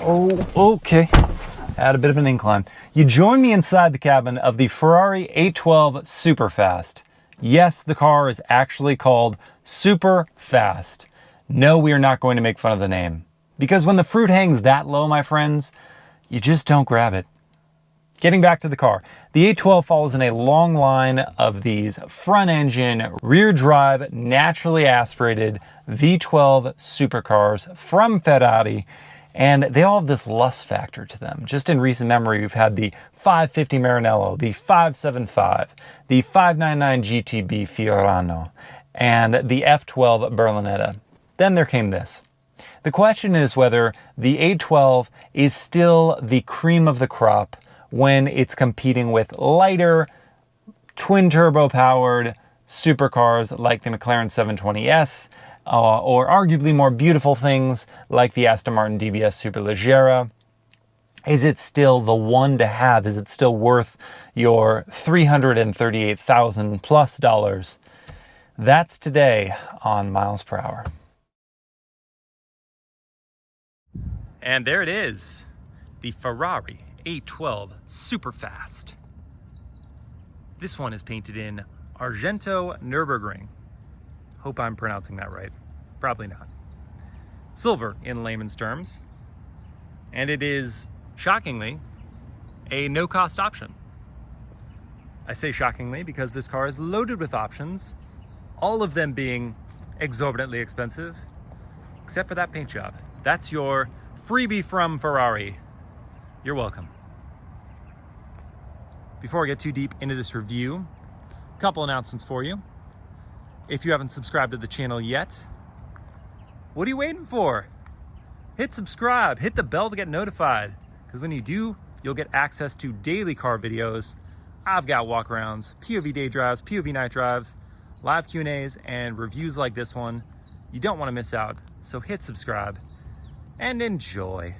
Oh, okay. Had a bit of an incline. You join me inside the cabin of the Ferrari 812 Superfast. Yes, the car is actually called Superfast. No, we are not going to make fun of the name. Because when the fruit hangs that low, my friends, you just don't grab it. Getting back to the car, the 812 follows in a long line of these front engine, rear drive, naturally aspirated V12 supercars from Ferrari, and they all have this lust factor to them. Just in recent memory, we've had the 550 Maranello, the 575, the 599 GTB Fiorano, and the F12 Berlinetta. Then there came this. The question is whether the 812 is still the cream of the crop when it's competing with lighter, twin-turbo powered supercars like the McLaren 720S, or arguably more beautiful things like the Aston Martin DBS Superleggera. Is it still the one to have? Is it still worth your $338,000 plus dollars? That's today on Miles Per Hour. And there it is, the Ferrari 812 Superfast. This one is painted in Argento Nurburgring. Hope I'm pronouncing that right. Probably not. Silver in layman's terms. And it is, shockingly, a no-cost option. I say shockingly because this car is loaded with options, all of them being exorbitantly expensive, except for that paint job. That's your freebie from Ferrari. You're welcome. Before I get too deep into this review, a couple announcements for you. If you haven't subscribed to the channel yet, what are you waiting for? Hit subscribe, hit the bell to get notified, because when you do, you'll get access to daily car videos. I've got walkarounds, POV day drives, POV night drives, live Q&As, and reviews like this one. You don't want to miss out, so hit subscribe and enjoy.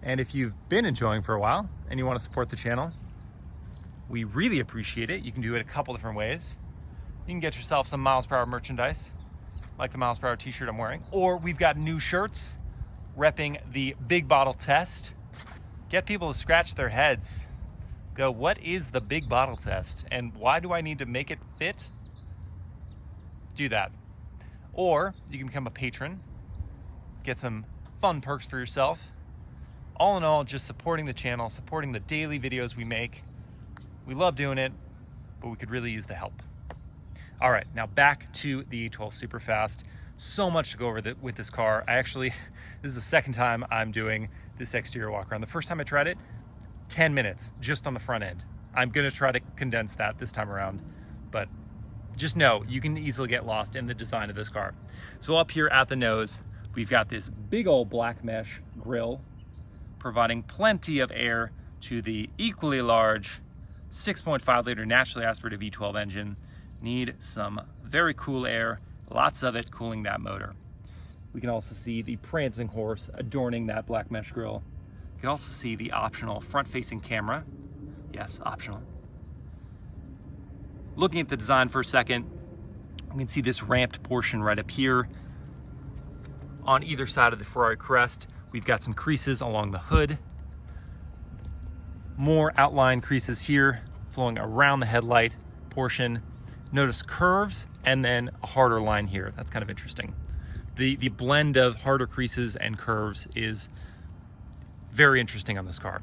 And if you've been enjoying for a while and you want to support the channel, we really appreciate it. You can do it a couple different ways. You can get yourself some MilesPerHr merchandise, like the MilesPerHr t-shirt I'm wearing, or we've got new shirts repping the big bottle test. Get people to scratch their heads. Go, what is the big bottle test? And why do I need to make it fit? Do that. Or you can become a patron, get some fun perks for yourself. All in all, just supporting the channel, supporting the daily videos we make. We love doing it, but we could really use the help. All right, now back to the 812 Superfast. So much to go over with this car. This is the second time I'm doing this exterior walk around. The first time I tried it, 10 minutes just on the front end. I'm gonna try to condense that this time around, but just know you can easily get lost in the design of this car. So up here at the nose, we've got this big old black mesh grille, providing plenty of air to the equally large 6.5 liter naturally aspirated V12 engine. Need some very cool air, lots of it cooling that motor. We can also see the prancing horse adorning that black mesh grille. You can also see the optional front-facing camera. Yes, optional. Looking at the design for a second, we can see this ramped portion right up here. On either side of the Ferrari crest, we've got some creases along the hood. More outline creases here flowing around the headlight portion. Notice curves and then a harder line here. That's kind of interesting. The blend of harder creases and curves is very interesting on this car.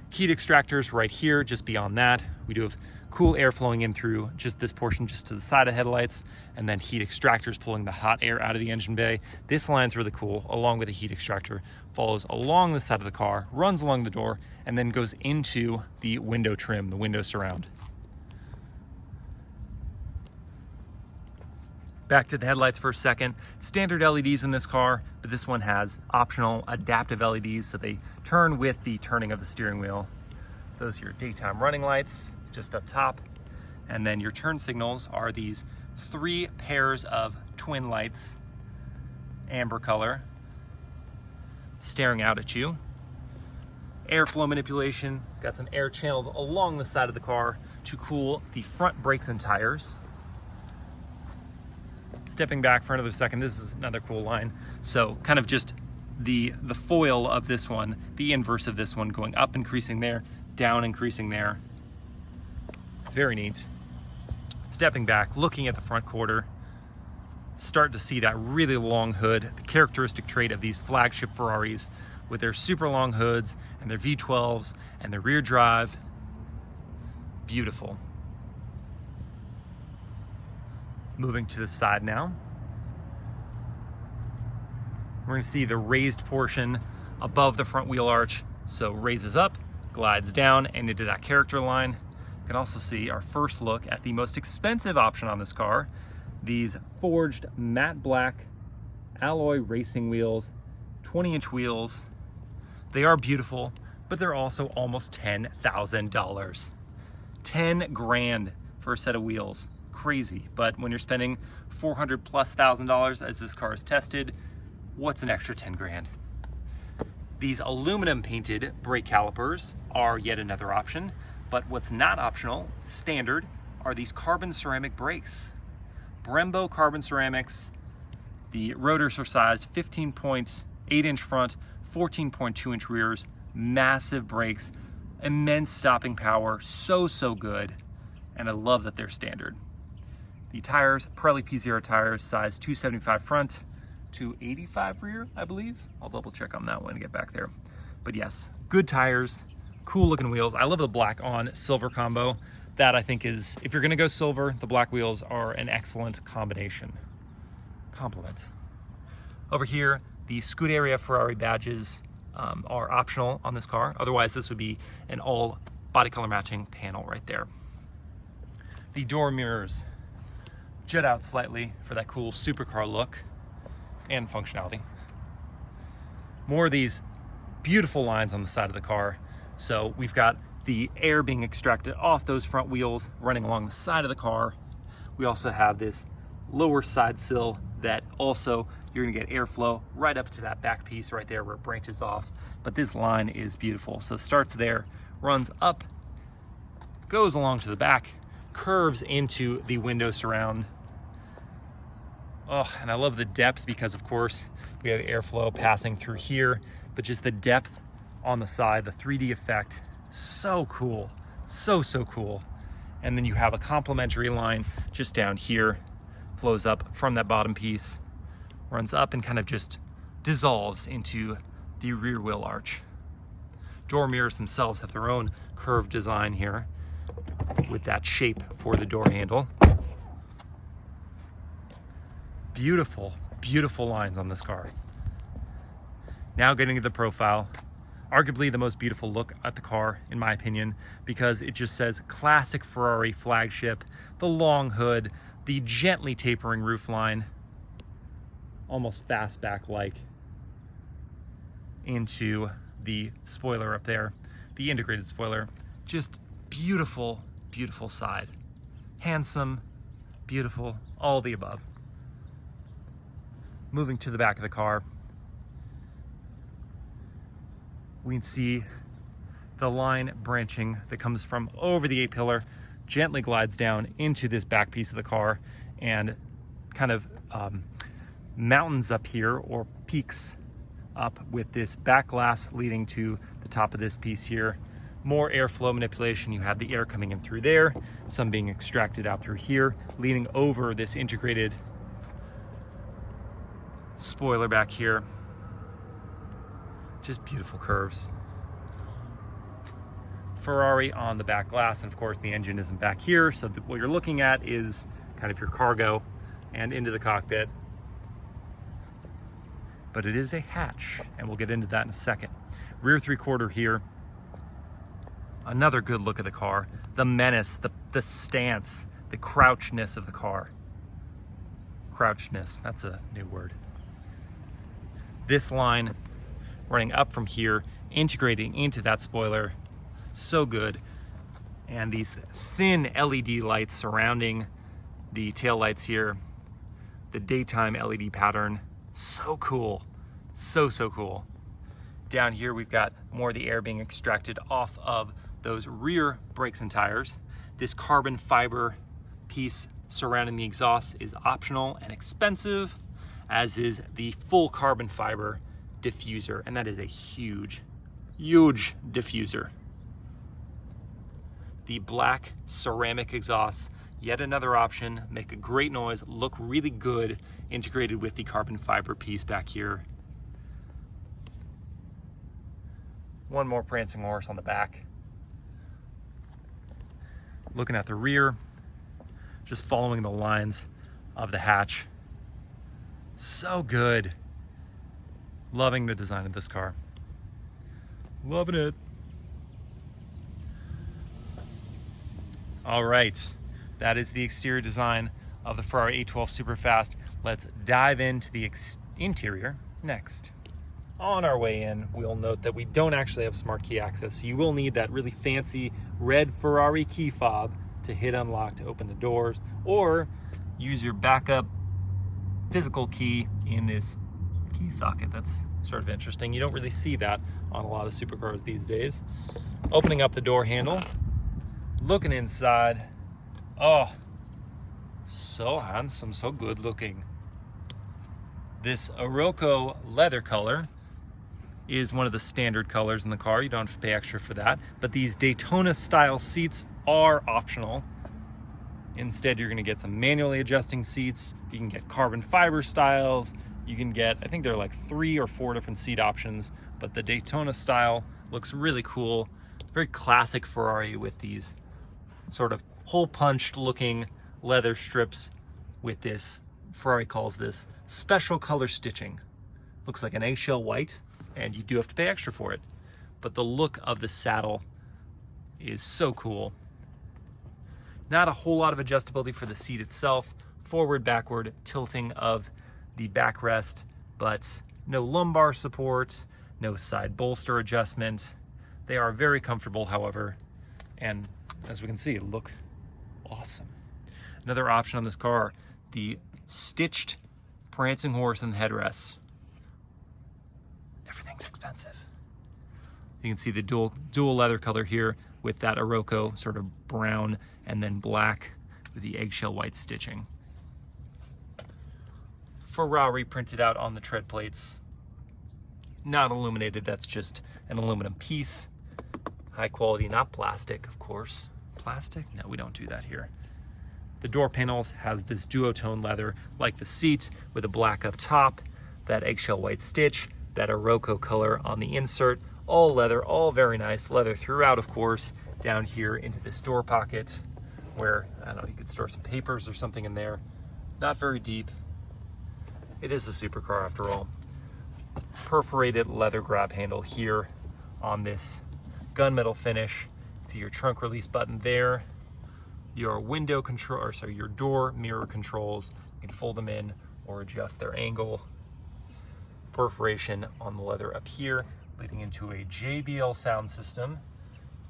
Heat extractors right here, just beyond that. We do have cool air flowing in through just this portion just to the side of headlights, and then heat extractors pulling the hot air out of the engine bay. This line's really cool, along with a heat extractor, follows along the side of the car, runs along the door, and then goes into the window trim, the window surround. Back to the headlights for a second. Standard LEDs in this car, but this one has optional adaptive LEDs, so they turn with the turning of the steering wheel. Those are your daytime running lights, just up top. And then your turn signals are these 3 pairs of twin lights, amber color, staring out at you. Airflow manipulation, got some air channeled along the side of the car to cool the front brakes and tires. Stepping back for another second, this is another cool line. So kind of just the foil of this one, the inverse of this one, going up, increasing there, down, increasing there. Very neat. Stepping back, looking at the front quarter, start to see that really long hood, the characteristic trait of these flagship Ferraris with their super long hoods and their V12s and their rear drive. Beautiful. Moving to the side now. We're going to see the raised portion above the front wheel arch. So raises up, glides down, and into that character line. You can also see our first look at the most expensive option on this car. These forged matte black alloy racing wheels, 20-inch wheels. They are beautiful, but they're also almost $10,000. 10 grand for a set of wheels. Crazy. But when you're spending $400,000+ as this car is tested, what's an extra 10 grand? These aluminum painted brake calipers are yet another option, but what's not optional, standard, are these carbon ceramic brakes. Brembo carbon ceramics. The rotors are sized 15.8-inch front, 14.2-inch rears, massive brakes, immense stopping power, so good, and I love that they're standard. The tires, Pirelli P0 tires, size 275 front, 285 rear, I believe. I'll double check on that one and get back there. But yes, good tires, cool looking wheels. I love the black on silver combo. That I think is, if you're gonna go silver, the black wheels are an excellent combination. Compliment. Over here, the Scuderia Ferrari badges are optional on this car. Otherwise, this would be an all body color matching panel right there. The door mirrors jet out slightly for that cool supercar look and functionality. More of these beautiful lines on the side of the car. So we've got the air being extracted off those front wheels running along the side of the car. We also have this lower side sill that also you're gonna get airflow right up to that back piece right there where it branches off. But this line is beautiful. So starts there, runs up, goes along to the back, curves into the window surround. Oh, and I love the depth because of course we have airflow passing through here, but just the depth on the side, the 3D effect, so cool, so cool. And then you have a complementary line just down here, flows up from that bottom piece, runs up and kind of just dissolves into the rear wheel arch. Door mirrors themselves have their own curved design here with that shape for the door handle. Beautiful, beautiful lines on this car. Now getting to the profile, arguably the most beautiful look at the car, in my opinion, because it just says classic Ferrari flagship, the long hood, the gently tapering roofline, almost fastback-like, into the spoiler up there, the integrated spoiler. Just beautiful, beautiful side. Handsome, beautiful, all the above. Moving to the back of the car, we can see the line branching that comes from over the A-pillar, gently glides down into this back piece of the car and kind of mountains up here or peaks up with this back glass leading to the top of this piece here. More airflow manipulation. You have the air coming in through there, some being extracted out through here, leaning over this integrated spoiler back here. Just beautiful curves. Ferrari on the back glass, and of course the engine isn't back here, so what you're looking at is kind of your cargo and into the cockpit. But it is a hatch, and we'll get into that in a second. Rear three-quarter here. Another good look at the car. The menace, the stance, the crouchness of the car. Crouchness, that's a new word. This line running up from here, integrating into that spoiler, so good. And these thin LED lights surrounding the tail lights here, the daytime LED pattern, so cool, so cool. Down here we've got more of the air being extracted off of those rear brakes and tires. This carbon fiber piece surrounding the exhaust is optional and expensive, as is the full carbon fiber diffuser, and that is a huge, huge diffuser. The black ceramic exhausts, yet another option, make a great noise, look really good, integrated with the carbon fiber piece back here. One more prancing horse on the back. Looking at the rear, just following the lines of the hatch. So good. Loving the design of this car. Loving it. All right, that is the exterior design of the Ferrari 812 Superfast. Let's dive into the interior next. On our way in, we'll note that we don't actually have smart key access, so you will need that really fancy red Ferrari key fob to hit unlock to open the doors, or use your backup physical key in this key socket. That's sort of interesting. You don't really see that on a lot of supercars these days. Opening up the door handle, looking inside. Oh, so handsome, so good looking. This Argento leather color is one of the standard colors in the car. You don't have to pay extra for that. But these Daytona style seats are optional. Instead, you're gonna get some manually adjusting seats. You can get carbon fiber styles. You can get, I think there are like 3 or 4 different seat options, but the Daytona style looks really cool. Very classic Ferrari with these sort of hole punched looking leather strips with this, Ferrari calls this special color stitching. Looks like an eggshell white, and you do have to pay extra for it. But the look of the saddle is so cool. Not a whole lot of adjustability for the seat itself. Forward, backward, tilting of the backrest, but no lumbar support, no side bolster adjustment. They are very comfortable, however, and as we can see, look awesome. Another option on this car, the stitched prancing horse and headrests. Everything's expensive. You can see the dual leather color here with that Argento sort of brown and then black with the eggshell white stitching. Ferrari printed out on the tread plates. Not illuminated, that's just an aluminum piece. High quality, not plastic, of course. Plastic? No, we don't do that here. The door panels has this duotone leather like the seat with a black up top, that eggshell white stitch, that Argento color on the insert, all leather, all very nice. Leather throughout, of course, down here into this door pocket where, I don't know, you could store some papers or something in there. Not very deep. It is a supercar after all. Perforated leather grab handle here on this gunmetal finish. See your trunk release button there. Your window control, or sorry, your door mirror controls. You can fold them in or adjust their angle. Perforation on the leather up here, leading into a JBL sound system.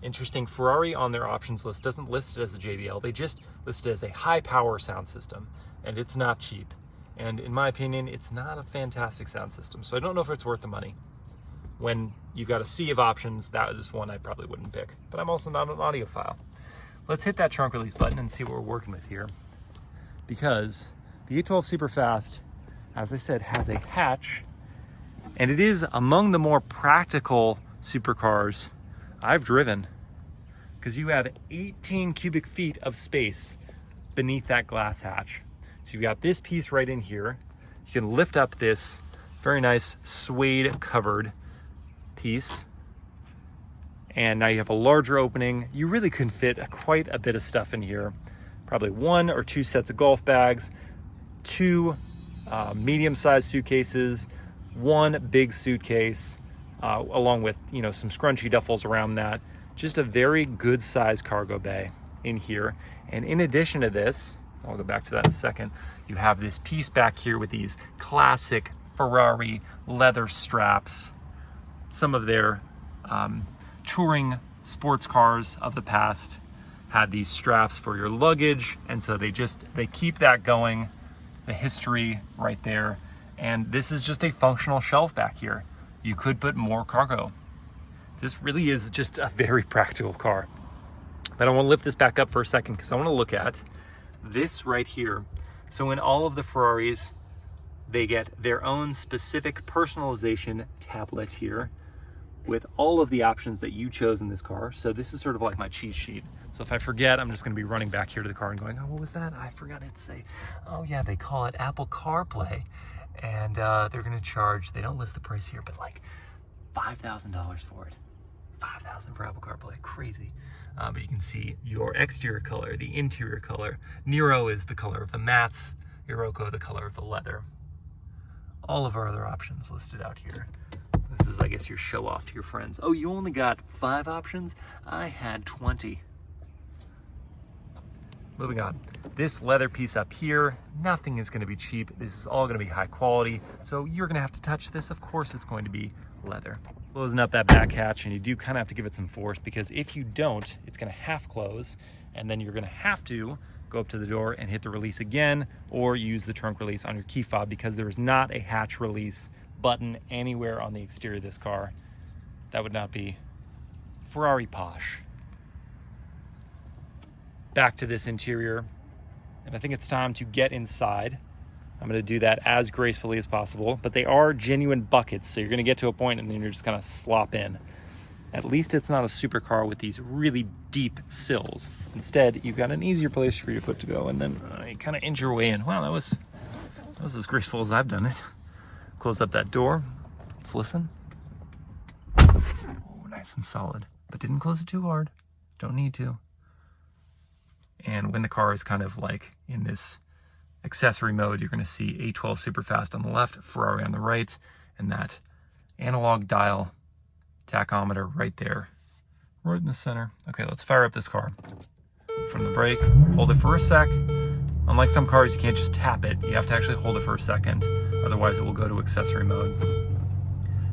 Interesting, Ferrari on their options list doesn't list it as a JBL. They just list it as a high power sound system, and it's not cheap. And in my opinion, it's not a fantastic sound system. So I don't know if it's worth the money. When you've got a sea of options, that is one I probably wouldn't pick. But I'm also not an audiophile. Let's hit that trunk release button and see what we're working with here. Because the 812 Superfast, as I said, has a hatch, and it is among the more practical supercars I've driven, because you have 18 cubic feet of space beneath that glass hatch. So you've got this piece right in here. You can lift up this very nice suede covered piece, and now you have a larger opening. You really can fit quite a bit of stuff in here. Probably 1 or 2 sets of golf bags, 2 medium-sized suitcases, 1 big suitcase, along with, you know, some scrunchy duffels around that. Just a very good sized cargo bay in here. And in addition to this, I'll go back to that in a second, you have this piece back here with these classic Ferrari leather straps. Some of their touring sports cars of the past had these straps for your luggage, and so they keep that going, the history right there. And this is just a functional shelf back here. You could put more cargo. This really is just a very practical car. But I want to lift this back up for a second because I want to look at this right here. So in all of the Ferraris, They get their own specific personalization tablet here with all of the options that you chose in this car. So this is sort of like my cheat sheet. So if I forget, I'm just gonna be running back here to the car and going, oh, what was that? I forgot it to say. Oh yeah, they call it Apple CarPlay. And they're gonna charge, they don't list the price here, but like $5,000 for it. $5,000 for Apple CarPlay, crazy. But you can see your exterior color, the interior color. Nero is the color of the mattes, Iroko the color of the leather. All of our other options listed out here. This is, I guess, your show off to your friends. Oh, you only got 5 options? I had 20. Moving on. This leather piece up here, nothing is going to be cheap. This is all going to be high quality. So you're going to have to touch this. Of course, it's going to be leather. Closing up that back hatch, and you do kind of have to give it some force, because if you don't, it's going to half close, and then you're going to have to go up to the door and hit the release again, or use the trunk release on your key fob, because there is not a hatch release button anywhere on the exterior of this car. That would not be Ferrari posh. Back to this interior, and I think it's time to get inside. I'm going to do that as gracefully as possible, but they are genuine buckets, so you're going to get to a point and then you're just going to slop in. At least it's not a supercar with these really deep sills. Instead, you've got an easier place for your foot to go, and then you kind of inch your way in. Wow, that was as graceful as I've done it. Close up that door. Let's listen. Oh, nice and solid, but didn't close it too hard. Don't need to. And when the car is kind of like in this accessory mode, you're going to see V12 Superfast on the left, Ferrari on the right, and that analog dial tachometer right there, right in the center. Okay, let's fire up this car. From the brake, hold it for a sec. Unlike some cars, you can't just tap it. You have to actually hold it for a second. Otherwise, it will go to accessory mode.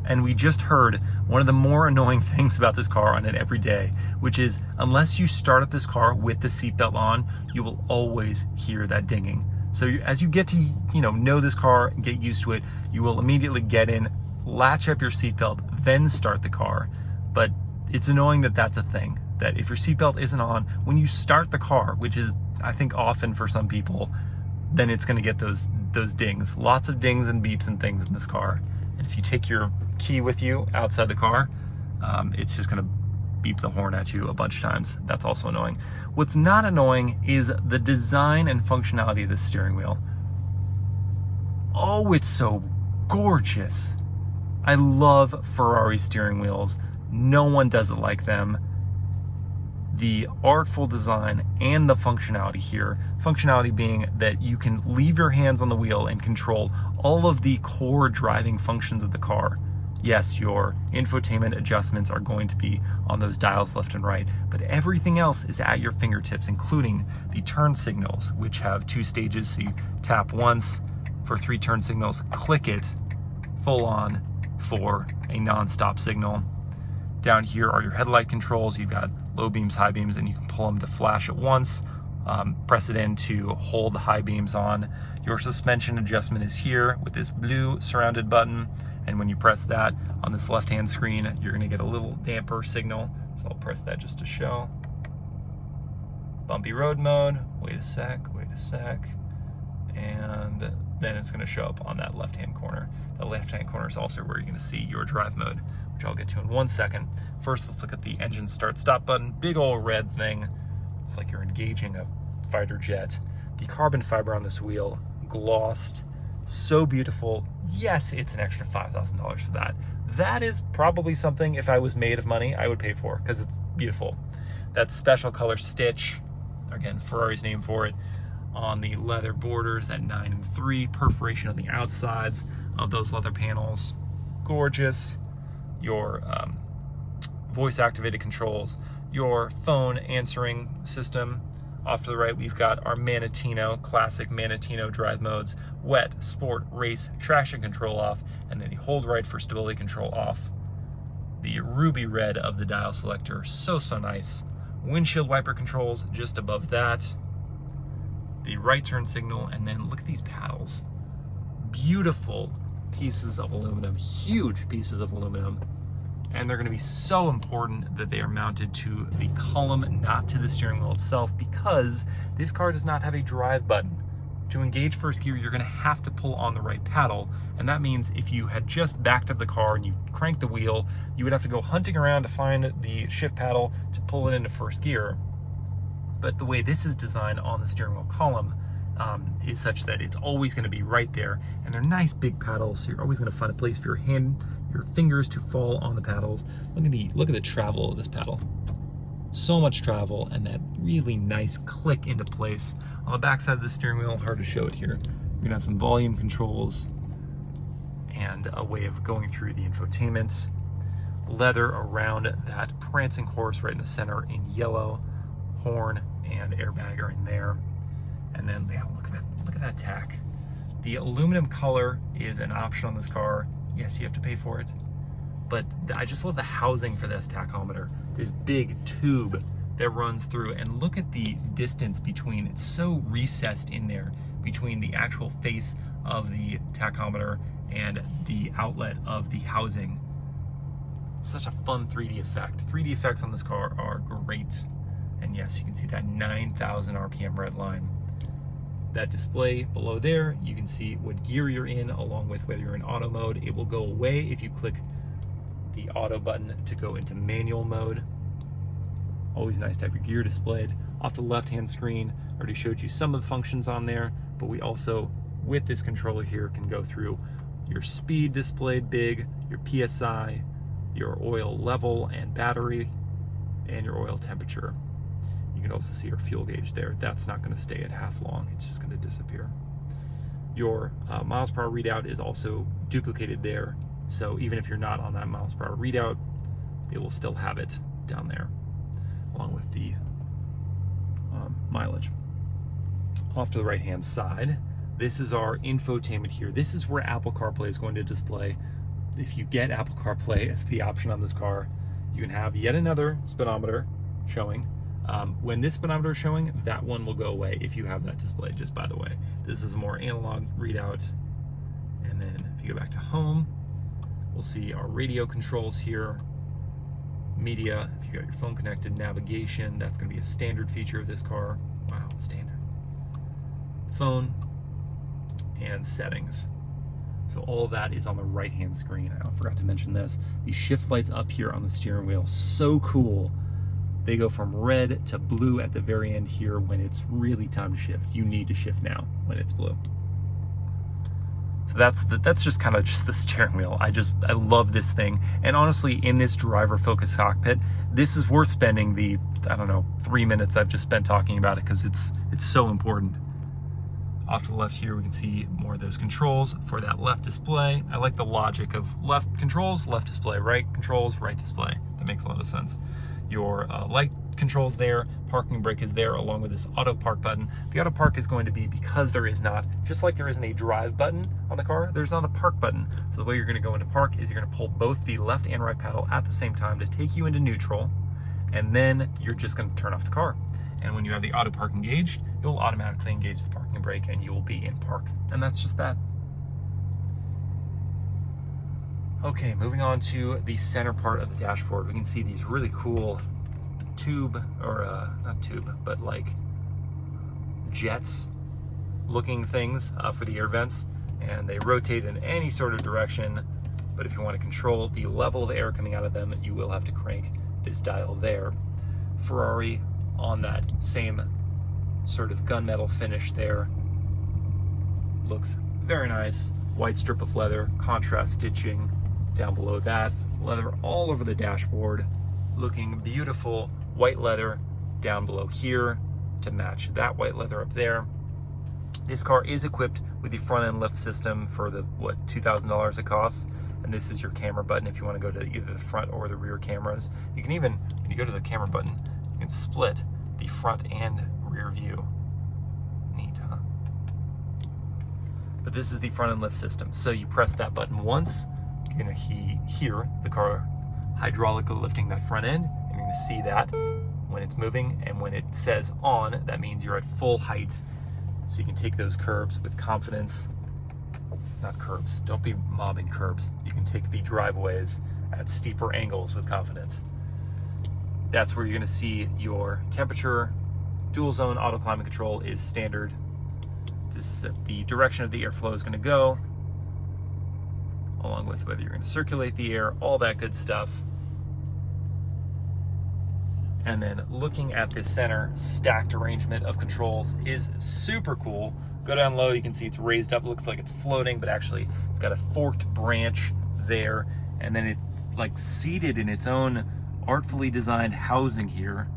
And we just heard one of the more annoying things about this car on it every day, which is unless you start up this car with the seatbelt on, you will always hear that dinging. So as you get to know this car and get used to it, you will immediately get in, latch up your seatbelt, then start the car. But it's annoying that that's a thing, that if your seatbelt isn't on, when you start the car, which is, I think, often for some people, then it's going to get those dings. Lots of dings and beeps and things in this car. And if you take your key with you outside the car, it's just going to beep the horn at you a bunch of times. That's also annoying. What's not annoying is the design and functionality of the steering wheel. Oh, it's so gorgeous. I love Ferrari steering wheels. No one does it like them. The artful design and the functionality here. Functionality being that you can leave your hands on the wheel and control all of the core driving functions of the car. Yes, your infotainment adjustments are going to be on those dials left and right, but everything else is at your fingertips, including the turn signals, which have 2 stages. So you tap once for 3 turn signals, click it full on for a non-stop signal. Down here are your headlight controls. You've got low beams, high beams, and you can pull them to flash at once. Press it in to hold the high beams on. Your suspension adjustment is here with this blue surrounded button. And when you press that on this left-hand screen, you're gonna get a little damper signal. So I'll press that just to show. Bumpy road mode, wait a sec. And then it's gonna show up on that left-hand corner. The left-hand corner is also where you're gonna see your drive mode, which I'll get to in 1 second. First, let's look at the engine start-stop button. Big old red thing. It's like you're engaging a fighter jet. The carbon fiber on this wheel, glossed, so beautiful. Yes, it's an extra $5,000 for that. That is probably something, if I was made of money, I would pay for, because it's beautiful. That special color stitch, again, Ferrari's name for it, on the leather borders at 9 and 3, perforation on the outsides of those leather panels. Gorgeous. Your voice activated controls, your phone answering system. Off to the right, we've got our Manatino, classic Manatino drive modes, wet, sport, race, traction control off, and then you hold right for stability control off. The ruby red of the dial selector, so nice. Windshield wiper controls just above that. The right turn signal, and then look at these paddles. Beautiful pieces of aluminum, huge pieces of aluminum. And they're going to be so important that they are mounted to the column, not to the steering wheel itself, because this car does not have a drive button. To engage first gear, you're gonna have to pull on the right paddle, and that means if you had just backed up the car and you cranked the wheel, you would have to go hunting around to find the shift paddle to pull it into first gear. But the way this is designed on the steering wheel column is such that it's always gonna be right there, and they're nice big paddles, so you're always gonna find a place for your fingers to fall on the paddles. Look at the travel of this paddle. So much travel, and that really nice click into place. On the back side of the steering wheel, hard to show it here, you're gonna have some volume controls and a way of going through the infotainment. Leather around that prancing horse right in the center in yellow. Horn and airbag are in there. And then, yeah, look at that tack. The aluminum color is an option on this car. Yes, you have to pay for it. But I just love the housing for this tachometer. This big tube that runs through, and look at the distance between, it's so recessed in there between the actual face of the tachometer and the outlet of the housing. Such a fun 3D effect. 3D effects on this car are great. And yes, you can see that 9,000 RPM red line. That display below there, you can see what gear you're in, along with whether you're in auto mode. It will go away if you click the auto button to go into manual mode. Always nice to have your gear displayed. Off the left-hand screen, I already showed you some of the functions on there, but we also, with this controller here, can go through your speed displayed big, your PSI, your oil level and battery, and your oil temperature. You can also see your fuel gauge there. That's not gonna stay at half long, it's just gonna disappear. Your miles per hour readout is also duplicated there. So even if you're not on that miles per hour readout, it will still have it down there, along with the mileage. Off to the right-hand side, this is our infotainment here. This is where Apple CarPlay is going to display. If you get Apple CarPlay as the option on this car, you can have yet another speedometer showing. When this speedometer is showing, that one will go away if you have that displayed, just by the way. This is a more analog readout. And then if you go back to home, we'll see our radio controls here, media, if you got your phone connected, navigation, that's gonna be a standard feature of this car. Wow, standard. Phone and settings. So all of that is on the right-hand screen. I forgot to mention this. These shift lights up here on the steering wheel, so cool. They go from red to blue at the very end here when it's really time to shift. You need to shift now when it's blue. So that's just kind of just the steering wheel. I love this thing. And honestly, in this driver-focused cockpit, this is worth spending the, I don't know, 3 minutes I've just spent talking about it, because it's so important. Off to the left here, we can see more of those controls for that left display. I like the logic of left controls, left display, right controls, right display. That makes a lot of sense. Your light controls there, parking brake is there, along with this auto park button. The auto park is going to be, because there is not, just like there isn't a drive button on the car, there's not a park button. So the way you're gonna go into park is you're gonna pull both the left and right paddle at the same time to take you into neutral, and then you're just gonna turn off the car. And when you have the auto park engaged, it will automatically engage the parking brake and you will be in park. And that's just that. Okay, moving on to the center part of the dashboard, we can see these really cool tube, or not tube, but like jets looking things for the air vents, and they rotate in any sort of direction. But if you want to control the level of air coming out of them, you will have to crank this dial there. Ferrari on that same sort of gunmetal finish there. Looks very nice. White strip of leather, contrast stitching down below that. Leather all over the dashboard, looking beautiful. White leather down below here to match that white leather up there. This car is equipped with the front end lift system for the, what, $2,000 it costs. And this is your camera button if you want to go to either the front or the rear cameras. You can even, when you go to the camera button, you can split the front and rear view. Neat, huh? But this is the front end lift system. So you press that button once, you're gonna hear the car hydraulically lifting that front end, and you're gonna see that when it's moving, and when it says on, that means you're at full height. So you can take those curbs with confidence. Not curbs, don't be mobbing curbs. You can take the driveways at steeper angles with confidence. That's where you're gonna see your temperature. Dual zone auto climate control is standard. the direction of the airflow is going to go, along with whether you're going to circulate the air, all that good stuff. And then looking at this center stacked arrangement of controls is super cool. Go down low, you can see it's raised up, looks like it's floating, but actually it's got a forked branch there, and then it's like seated in its own artfully designed housing here.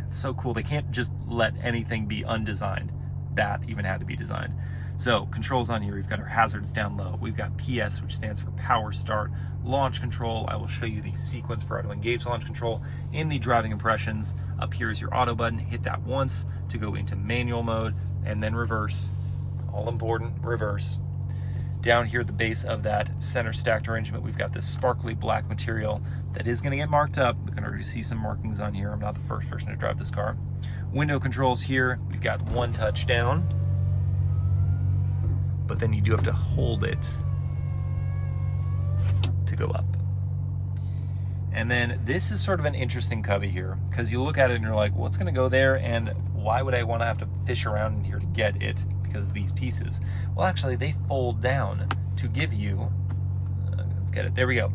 It's so cool. They can't just let anything be undesigned. That even had to be designed. So controls on here, we've got our hazards down low. We've got PS, which stands for power start. Launch control, I will show you the sequence for how to engage launch control in the driving impressions. Up here is your auto button. Hit that once to go into manual mode, and then reverse. All important, reverse. Down here at the base of that center stacked arrangement, we've got this sparkly black material that is going to get marked up. We can already see some markings on here. I'm not the first person to drive this car. Window controls here, we've got one touch down, but then you do have to hold it to go up. And then this is sort of an interesting cubby here, because you look at it and you're like, what's going to go there, and why would I want to have to fish around in here to get it because of these pieces? Well, actually, they fold down to give you, let's get it, there we go,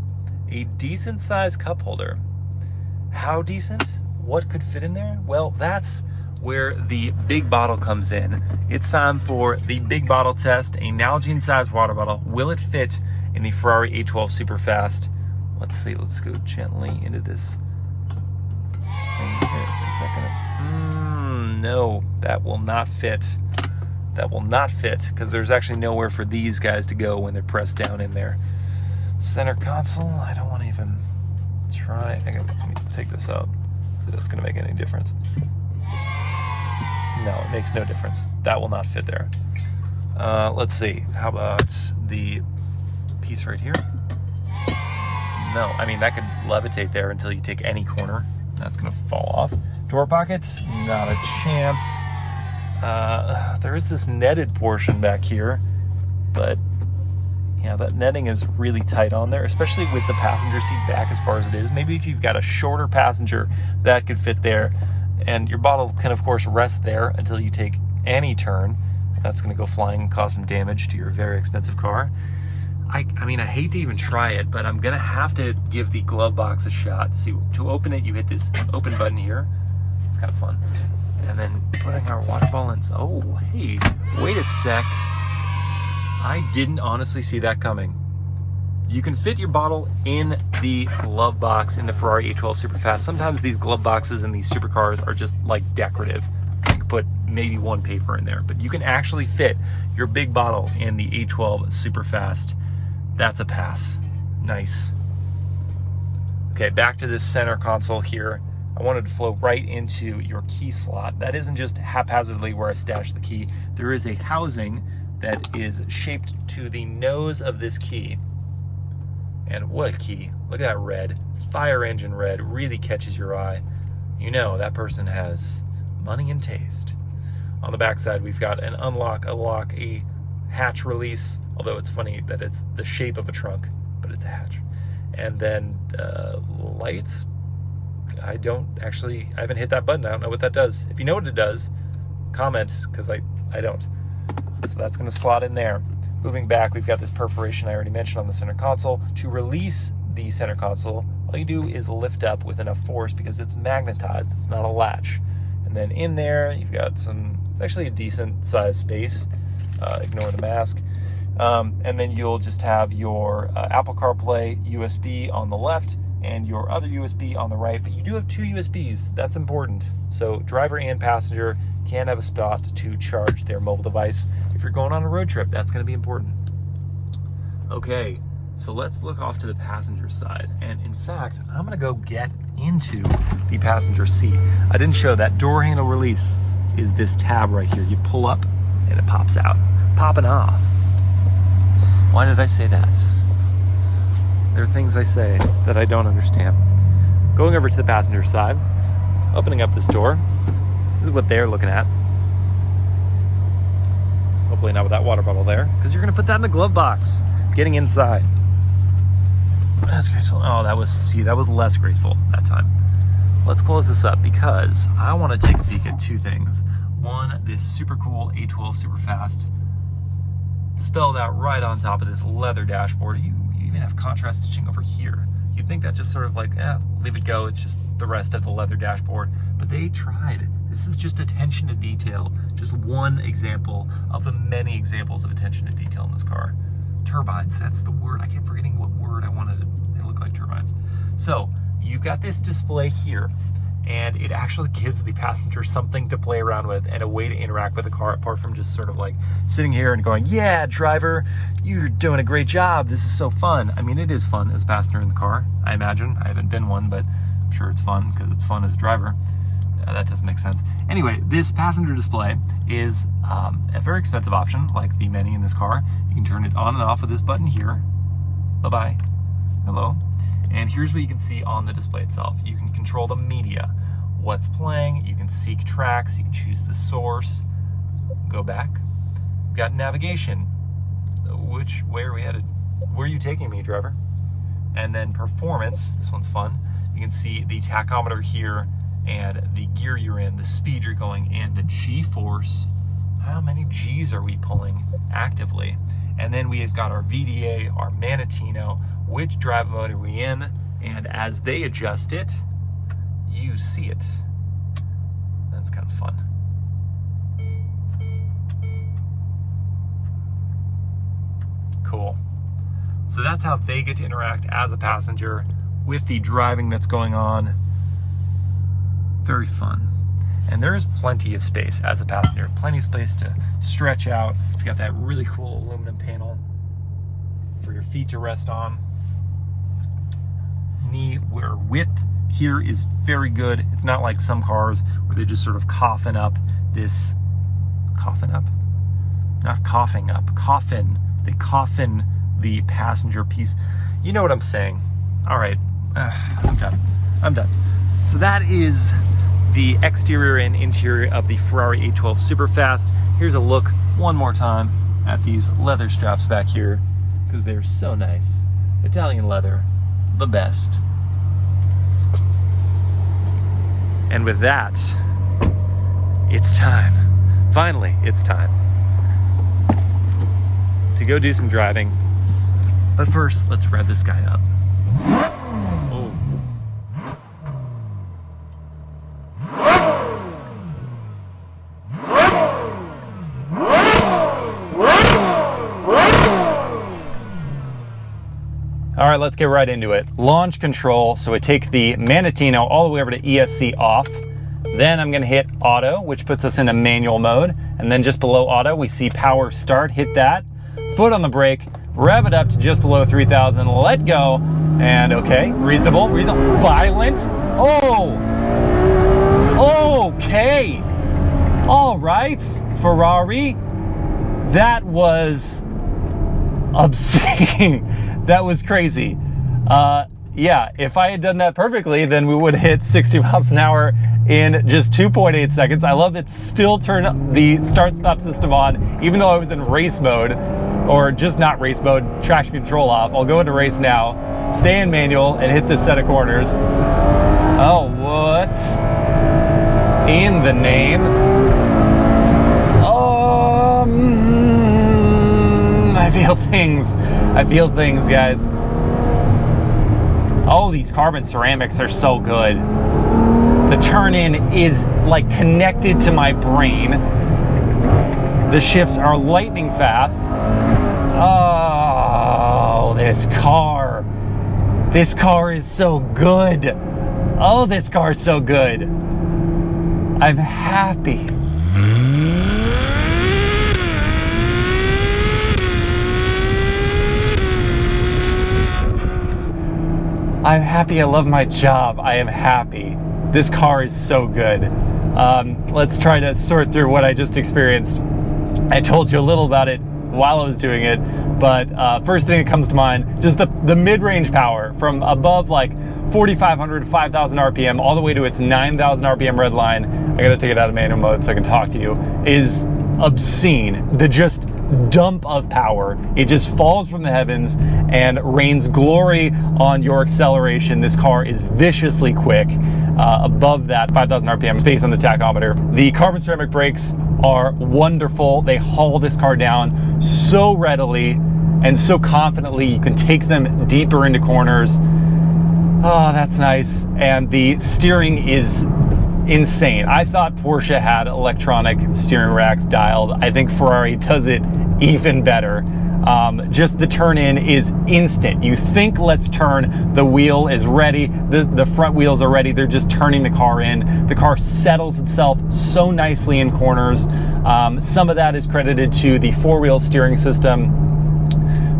a decent sized cup holder. How decent? What could fit in there? Well, that's where the big bottle comes in. It's time for the big bottle test, a Nalgene sized water bottle. Will it fit in the Ferrari 812 Superfast? Let's see, let's go gently into this thing here. Is that gonna, no, that will not fit. That will not fit, because there's actually nowhere for these guys to go when they're pressed down in there. Center console, I don't want to even try. Let me take this out. See if that's gonna make any difference. No, it makes no difference. That will not fit there. Let's see, how about the piece right here? No, I mean, that could levitate there until you take any corner. That's gonna fall off. Door pockets, not a chance. There is this netted portion back here, but yeah, that netting is really tight on there, especially with the passenger seat back as far as it is. Maybe if you've got a shorter passenger, that could fit there. And your bottle can, of course, rest there until you take any turn. That's gonna go flying and cause some damage to your very expensive car. I mean, I hate to even try it, but I'm gonna have to give the glove box a shot. See, to open it, you hit this open button here. It's kind of fun. And then putting our water bottle in. Oh, hey, wait a sec. I didn't honestly see that coming. You can fit your bottle in the glove box in the Ferrari 812 Superfast. Sometimes these glove boxes in these supercars are just like decorative. You can put maybe one paper in there, but you can actually fit your big bottle in the 812 Superfast. That's a pass. Nice. Okay, back to this center console here. I wanted to flow right into your key slot. That isn't just haphazardly where I stash the key. There is a housing that is shaped to the nose of this key. And what a key. Look at that red. Fire engine red really catches your eye. You know that person has money and taste. On the back side, we've got an unlock, a lock, a hatch release, although it's funny that it's the shape of a trunk, but it's a hatch. And then lights. I haven't hit that button. I don't know what that does. If you know what it does, comment, because I don't. So that's going to slot in there. Moving back, we've got this perforation I already mentioned on the center console. To release the center console, all you do is lift up with enough force because it's magnetized. It's not a latch. And then in there, you've got actually a decent sized space. Ignore the mask. And then you'll just have your Apple CarPlay USB on the left and your other USB on the right, but you do have two USBs. That's important. So driver and passenger can have a spot to charge their mobile device. If you're going on a road trip, that's going to be important. Okay, so let's look off to the passenger side. And in fact, I'm going to go get into the passenger seat. I didn't show that door handle release is this tab right here. You pull up and it pops out. Popping off. Why did I say that? There are things I say that I don't understand. Going over to the passenger side, opening up this door. This is what they're looking at. Hopefully not with that water bottle there, because you're going to put that in the glove box. Getting inside. That's graceful. Oh, that was less graceful that time. Let's close this up because I want to take a peek at two things. One, this super cool A12 Superfast, spelled out right on top of this leather dashboard. You even have contrast stitching over here. You'd think that just sort of like, leave it go, it's just the rest of the leather dashboard. But they tried. This is just attention to detail. Just one example of the many examples of attention to detail in this car. Turbines, that's the word. I kept forgetting what word I wanted to look like turbines. So you've got this display here, and it actually gives the passenger something to play around with and a way to interact with the car, apart from just sort of like sitting here and going, yeah, driver, you're doing a great job. This is so fun. I mean, it is fun as a passenger in the car, I imagine. I haven't been one, but I'm sure it's fun because it's fun as a driver. That doesn't make sense. Anyway, this passenger display is a very expensive option, like the many in this car. You can turn it on and off with this button here. Bye-bye. Hello. And here's what you can see on the display itself. You can control the media, what's playing, you can seek tracks, you can choose the source, go back. We've got navigation. Which way are we headed? Where are you taking me, driver? And then performance, this one's fun. You can see the tachometer here and the gear you're in, the speed you're going, and the G-force. How many G's are we pulling actively? And then we have got our VDA, our Manatino, which drive mode are we in, and as they adjust it, you see it. That's kind of fun. Cool. So that's how they get to interact as a passenger with the driving that's going on. Very fun. And there is plenty of space as a passenger, plenty of space to stretch out. You've got that really cool aluminum panel for your feet to rest on. Knee wear width here is very good. It's not like some cars where they just sort of coffin up this, not coughing up, coffin. They coffin the passenger piece. You know what I'm saying. All right, I'm done. So that is the exterior and interior of the Ferrari A12 Superfast. Here's a look one more time at these leather straps back here, because they're so nice. Italian leather, the best. And with that, it's time. Finally, it's time to go do some driving. But first, let's rev this guy up. All right, let's get right into it. Launch control, so I take the Manatino all the way over to ESC off. Then I'm gonna hit auto, which puts us into manual mode. And then just below auto, we see power start, hit that. Foot on the brake, rev it up to just below 3,000, let go. And okay, reasonable, violent. Oh, okay. All right, Ferrari, that was obscene. That was crazy. Yeah, if I had done that perfectly, then we would have hit 60 miles an hour in just 2.8 seconds. I love it. Still turn the start-stop system on, even though I was in race mode, or just not race mode, traction control off. I'll go into race now, stay in manual, and hit this set of corners. Oh, what in the name? I feel things, guys. Oh, these carbon ceramics are so good. The turn-in is like connected to my brain. The shifts are lightning fast. Oh, this car is so good. Oh, this car is so good. I'm happy. I'm happy. I love my job. I am happy. This car is so good. Let's try to sort through what I just experienced. I told you a little about it while I was doing it, but first thing that comes to mind, just the mid-range power from above like 4,500 to 5,000 RPM all the way to its 9,000 RPM red line. I gotta take it out of manual mode so I can talk to you, is obscene. The just dump of power. It just falls from the heavens and rains glory on your acceleration. This car is viciously quick, above that 5,000 RPM space on the tachometer. The carbon ceramic brakes are wonderful. They haul this car down so readily and so confidently. You can take them deeper into corners. Oh, that's nice. And the steering is insane. I thought Porsche had electronic steering racks dialed. I think Ferrari does it even better. Just the turn in is instant. You think let's turn, the wheel is ready, the front wheels are ready, they're just turning the car in. The car settles itself so nicely in corners. Some of that is credited to the four-wheel steering system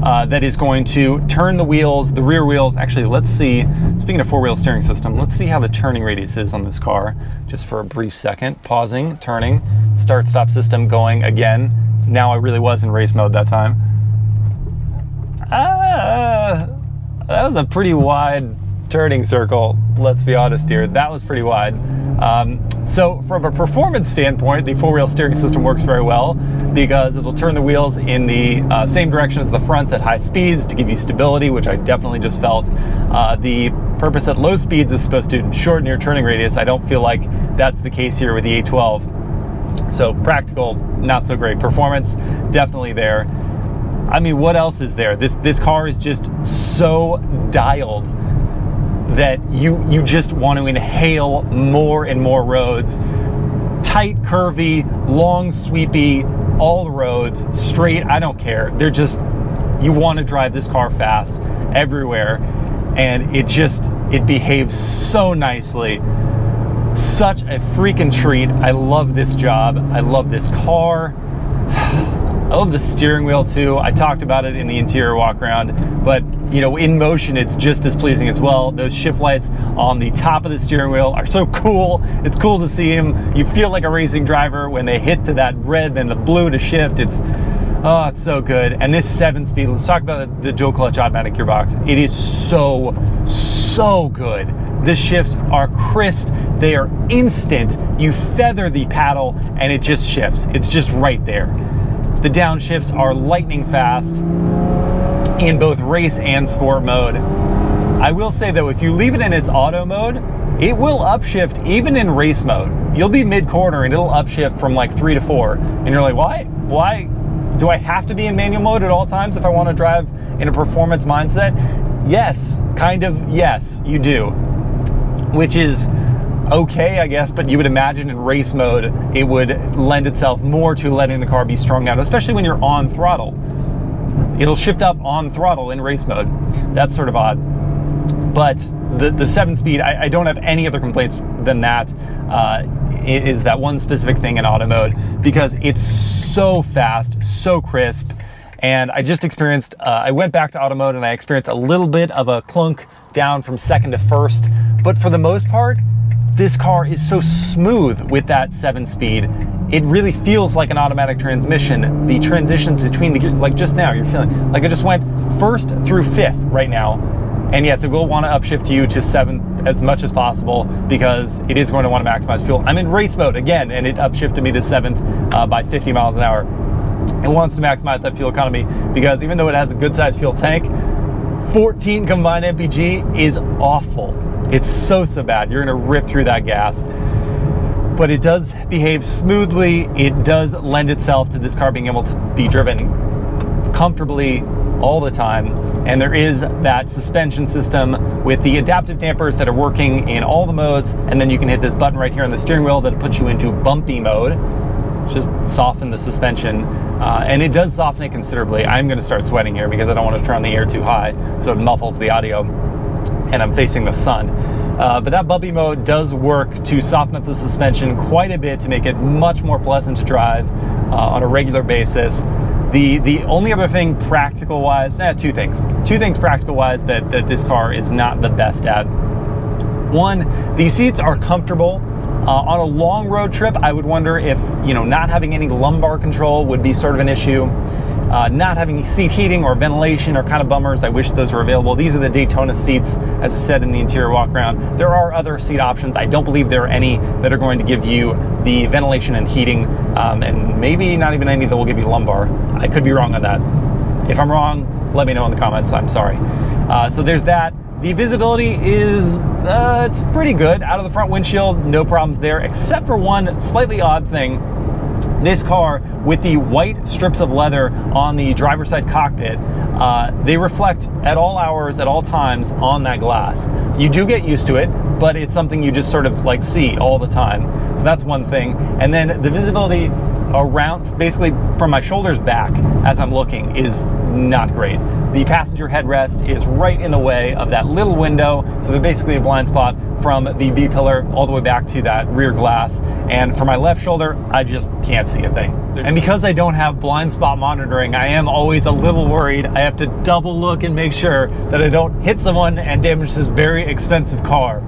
that is going to turn the wheels, the rear wheels. Actually, let's see, speaking of four-wheel steering system, let's see how the turning radius is on this car, just for a brief second. Pausing, turning, start-stop system going again. Now I really was in race mode that time. That was a pretty wide turning circle, let's be honest here. That was pretty wide. So from a performance standpoint, the four-wheel steering system works very well because it'll turn the wheels in the same direction as the fronts at high speeds to give you stability, which I definitely just felt. The purpose at low speeds is supposed to shorten your turning radius. I don't feel like that's the case here with the A12. So practical, not so great. Performance, definitely there. I mean, what else is there? This car is just so dialed that you just want to inhale more and more roads. Tight, curvy, long, sweepy, all the roads, straight, I don't care. They're just, you want to drive this car fast everywhere, and it behaves so nicely. Such a freaking treat. I love this job. I love this car. I love the steering wheel too. I talked about it in the interior walk around, but you know, in motion it's just as pleasing as well. Those shift lights on the top of the steering wheel are so cool. It's cool to see them. You feel like a racing driver when they hit to that red and the blue to shift. It's so good. And this 7-speed, let's talk about the dual clutch automatic gearbox. It is so good. The shifts are crisp. They are instant. You feather the paddle and it just shifts. It's just right there. The downshifts are lightning fast in both race and sport mode. I will say though, if you leave it in its auto mode, it will upshift even in race mode. You'll be mid-corner and it'll upshift from like 3 to 4. And you're like, why do I have to be in manual mode at all times if I want to drive in a performance mindset? Yes, kind of, yes, you do. Which is okay, I guess, but you would imagine in race mode it would lend itself more to letting the car be strung out, especially when you're on throttle. It'll shift up on throttle in race mode. That's sort of odd. But the 7-speed, I don't have any other complaints than that. It is that one specific thing in auto mode because it's so fast, so crisp. And I just experienced, I went back to auto mode and I experienced a little bit of a clunk down from second to first. But for the most part, this car is so smooth with that 7-speed. It really feels like an automatic transmission. The transitions between the gears, like just now, you're feeling like I just went first through fifth right now. And yes, it will want to upshift you to 7th as much as possible because it is going to want to maximize fuel. I'm in race mode again, and it upshifted me to 7th by 50 miles an hour. It wants to maximize that fuel economy because even though it has a good sized fuel tank, 14 combined MPG is awful. It's so bad. You're going to rip through that gas. But it does behave smoothly. It does lend itself to this car being able to be driven comfortably all the time. And there is that suspension system with the adaptive dampers that are working in all the modes. And then you can hit this button right here on the steering wheel that puts you into bumpy mode. Just soften the suspension. And it does soften it considerably. I'm going to start sweating here because I don't want to turn the air too high so it muffles the audio. And I'm facing the sun. But that bumpy mode does work to soften up the suspension quite a bit to make it much more pleasant to drive on a regular basis. The only other thing practical wise, two things practical wise that this car is not the best at. One, the seats are comfortable. On a long road trip, I would wonder if, not having any lumbar control would be sort of an issue. Not having seat heating or ventilation are kind of bummers. I wish those were available. These are the Daytona seats, as I said in the interior walk around. There are other seat options. I don't believe there are any that are going to give you the ventilation and heating, and maybe not even any that will give you lumbar. I could be wrong on that. If I'm wrong, let me know in the comments. I'm sorry. So there's that. The visibility is it's pretty good. Out of the front windshield, no problems there, except for one slightly odd thing. This car, with the white strips of leather on the driver's side cockpit, they reflect at all hours, at all times on that glass. You do get used to it, but it's something you just sort of like see all the time. So that's one thing. And then the visibility around, basically from my shoulders back as I'm looking, is not great. The passenger headrest is right in the way of that little window, so they're basically a blind spot from the V-pillar all the way back to that rear glass. And for my left shoulder, I just can't see a thing. And because I don't have blind spot monitoring, I am always a little worried. I have to double look and make sure that I don't hit someone and damage this very expensive car.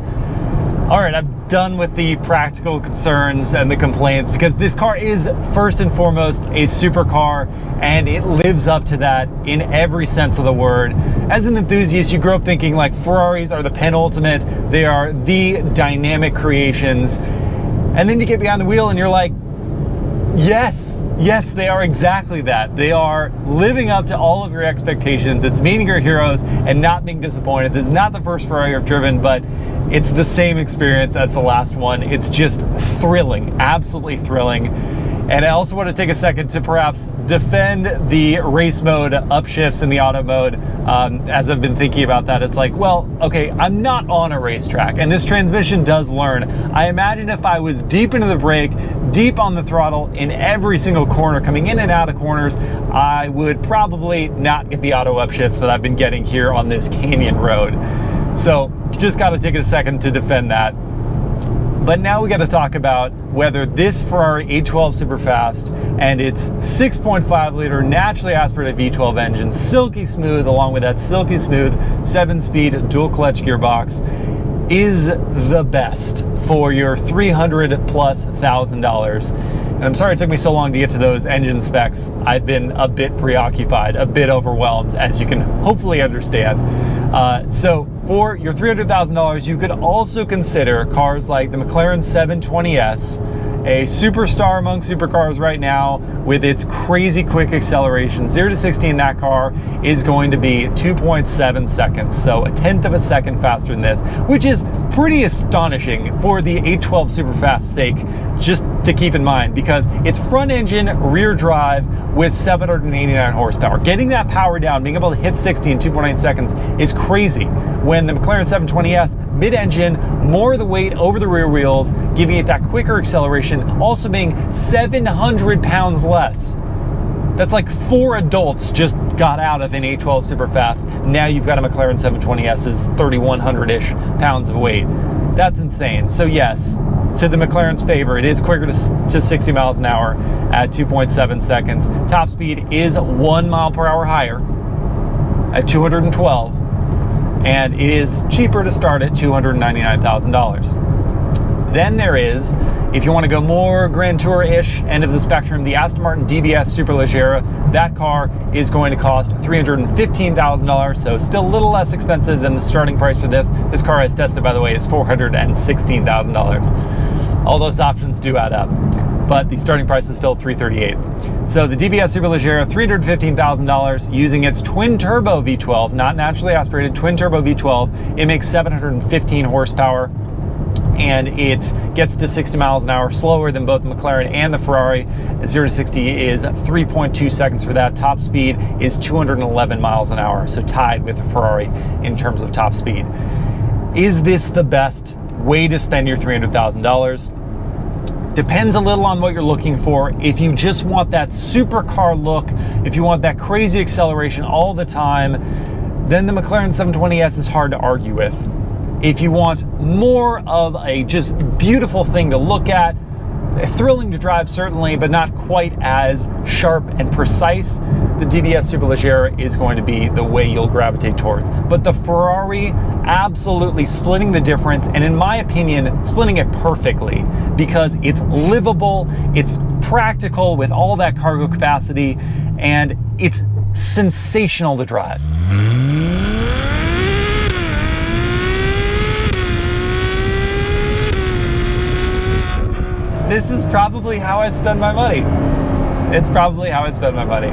All right, I'm done with the practical concerns and the complaints, because this car is first and foremost a supercar, and it lives up to that in every sense of the word. As an enthusiast, you grow up thinking like Ferraris are the penultimate, they are the dynamic creations, and then you get behind the wheel and you're like, yes, they are exactly that. They are living up to all of your expectations. It's meeting your heroes and not being disappointed. This is not the first Ferrari I've driven, but it's the same experience as the last one. It's just thrilling, absolutely thrilling. And I also want to take a second to perhaps defend the race mode upshifts in the auto mode. As I've been thinking about that, it's like, well, okay, I'm not on a racetrack, and this transmission does learn. I imagine if I was deep into the brake, deep on the throttle in every single corner, coming in and out of corners, I would probably not get the auto upshifts that I've been getting here on this canyon road. So just got to take a second to defend that. But now we got to talk about whether this Ferrari 812 Superfast and its 6.5 liter naturally aspirated V12 engine, silky smooth, along with that silky smooth 7-speed dual clutch gearbox, is the best for your $300,000+. And I'm sorry it took me so long to get to those engine specs. I've been a bit preoccupied, a bit overwhelmed, as you can hopefully understand. So for your $300,000, you could also consider cars like the McLaren 720S, a superstar among supercars right now with its crazy quick acceleration. 0 to 60 in that car is going to be 2.7 seconds, so a 1/10 of a second faster than this, which is pretty astonishing for the 812 Superfast's sake, just to keep in mind, because it's front engine, rear drive with 789 horsepower. Getting that power down, being able to hit 60 in 2.8 seconds is crazy. When the McLaren 720S, mid-engine, more of the weight over the rear wheels, giving it that quicker acceleration, also being 700 pounds less. That's like 4 adults just got out of an 812 Superfast. Now you've got a McLaren 720S's 3,100-ish pounds of weight. That's insane. So yes, to the McLaren's favor, it is quicker to 60 miles an hour at 2.7 seconds. Top speed is 1 mile per hour higher at 212, and it is cheaper to start at $299,000. Then there is, if you want to go more Grand Tour-ish end of the spectrum, the Aston Martin DBS Superleggera. That car is going to cost $315,000, so still a little less expensive than the starting price for this. This car, as tested, by the way, is $416,000. All those options do add up, but the starting price is still $338,000. So the DBS Superleggera, $315,000, using its twin-turbo V12, not naturally aspirated, twin-turbo V12. It makes 715 horsepower. And it gets to 60 miles an hour slower than both the McLaren and the Ferrari. 0 to 60 is 3.2 seconds for that. Top speed is 211 miles an hour, so tied with the Ferrari in terms of top speed. Is this the best way to spend your $300,000? Depends a little on what you're looking for. If you just want that supercar look, if you want that crazy acceleration all the time, then the McLaren 720S is hard to argue with. If you want more of a just beautiful thing to look at, thrilling to drive, certainly, but not quite as sharp and precise. The DBS Superleggera is going to be the way you'll gravitate towards. But the Ferrari, absolutely splitting the difference, and in my opinion, splitting it perfectly, because it's livable, it's practical with all that cargo capacity, and it's sensational to drive. This is probably how I'd spend my money. It's probably how I'd spend my money.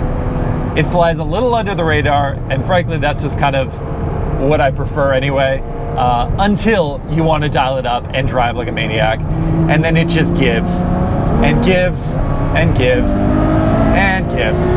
It flies a little under the radar, and frankly, that's just kind of what I prefer anyway, until you want to dial it up and drive like a maniac, and then it just gives, and gives, and gives, and gives.